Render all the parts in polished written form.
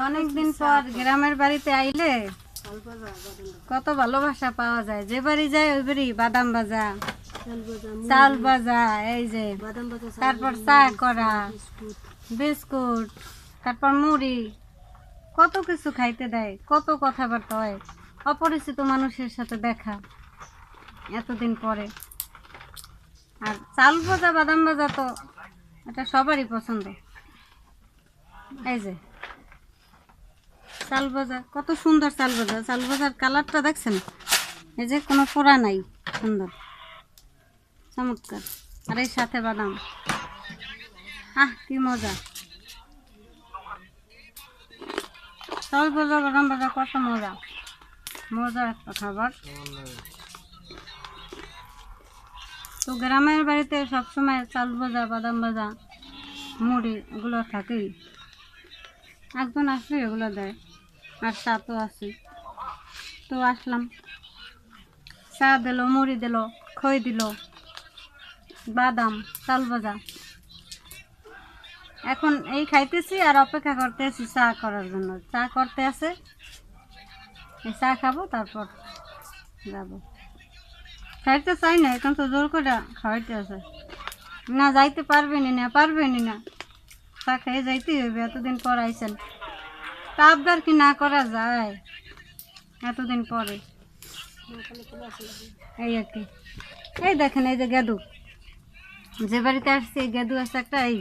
অনেকদিন পর গ্রামের বাড়িতে আইলে কত ভালোবাসা পাওয়া যায়। যে বাড়ি যায় ওই বাড়ি বাদাম ভাজা, চাল ভাজা, এই যে তারপর চা করা, বিস্কুট, তারপর মুড়ি, কত কিছু খাইতে দেয়, কত কথাবার্তা হয়। অপরিচিত মানুষের সাথে দেখা এতদিন পরে। আর চাল ভাজা বাদাম ভাজা তো এটা সবারই পছন্দ। এই যে চাল ভাজা, কত সুন্দর চাল ভাজা। চাল ভাজার কালারটা দেখছেন? এই যে কোনো পোড়া নাই, সুন্দর চমৎকার। আর এই সাথে বাদাম, কি মজা। চাল ভাজা বাদাম ভাজা কত মজা, মজা একটা খাবার। তো গ্রামের বাড়িতে সবসময় চাল ভাজা বাদাম ভাজা মুড়ি এগুলো থাকেই। একজন আসলে এগুলো দেয়। আর চা তো আছে, তো আসলাম, চা দিল, মুড়ি দিল, খই দিল, বাদাম, চাল ভাজা। এখন এই খাইতেছি আর অপেক্ষা করতে আছি চা করার জন্য। চা করতে আছে, এই চা খাবো, তারপর যাব। খাইতে চাই না, এখন তো জোর করে খাওয়াইতে আছে। না যাইতে পারবেনি না, পারবেনি না, চা খেয়ে যাইতেই হবে। এতদিন পর আইছেন, তা আবদার কি না করা যায় এতদিন পরে? এই আর কি। এই দেখেন, এই যে গেদু, যে বাড়িতে আসছে এই গেদু আছে একটা। এই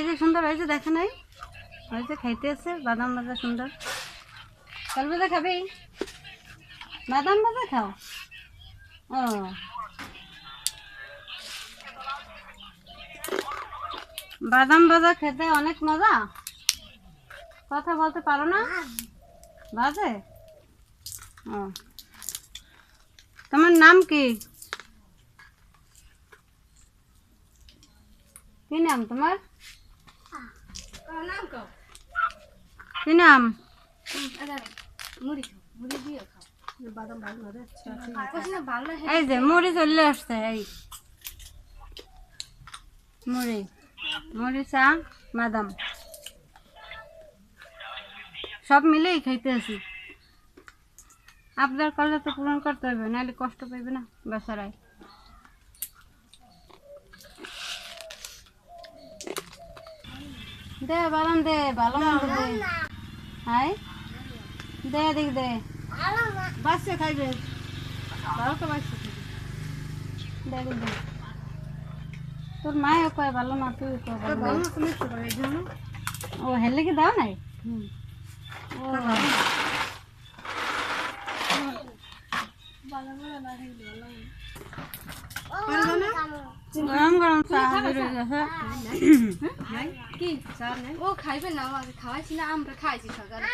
যে সুন্দর, এই যে দেখেন, এই যে খাইতে আছে বাদাম ভাজা সুন্দর। চাল ভাজা খাবি? বাদাম ভাজা খাও? ও, বাদাম ভাজা খেতে অনেক মজা। কথা বলতে পারো না? বাজে? ও, তোমার নাম কি? কি নাম তোমার? কি নাম? এই যে মুড়ি চলে আসছে। এই মুড়ি, মুড়ি, চা, বাদাম সব মিলেই খাইতে আছি। আবদার করলে তো পূরণ করতে হবে, নাহলে কষ্ট পাইবে না বেচারায়। দে বাদাম দে, ভালো মন্দ দে। হাই দে, দেখ দে, বাচ্চা খাইবে, ভালো তো বাচ্চা খাইবে। দে, তোর মায়ও কয় ভালো না, তুই তো ভালো। ও হেলে কি দাও নাই? ও গরম গরম চা বেরোয় গেছে। কি চা নেই? ও খাইবে না, আমাকে খাওয়াইছি না, আমরা খাইছি সকালে।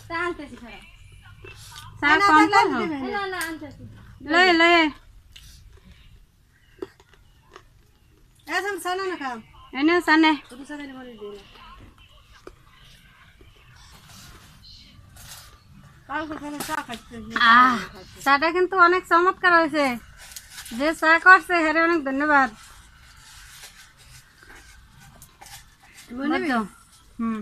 চা আনতেছি, চা কম কম না না আনতেছি। লয়ে লয়ে এনে চানে। চাটা কিন্তু অনেক চমৎকার হয়েছে। যে চা করছে হেরে অনেক ধন্যবাদ। হুম,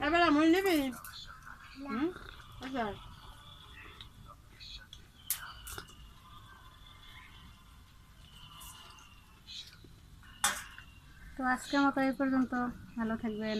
এবার আমল নেবে। তো আজকের মতো এই পর্যন্ত। ভালো থাকবেন।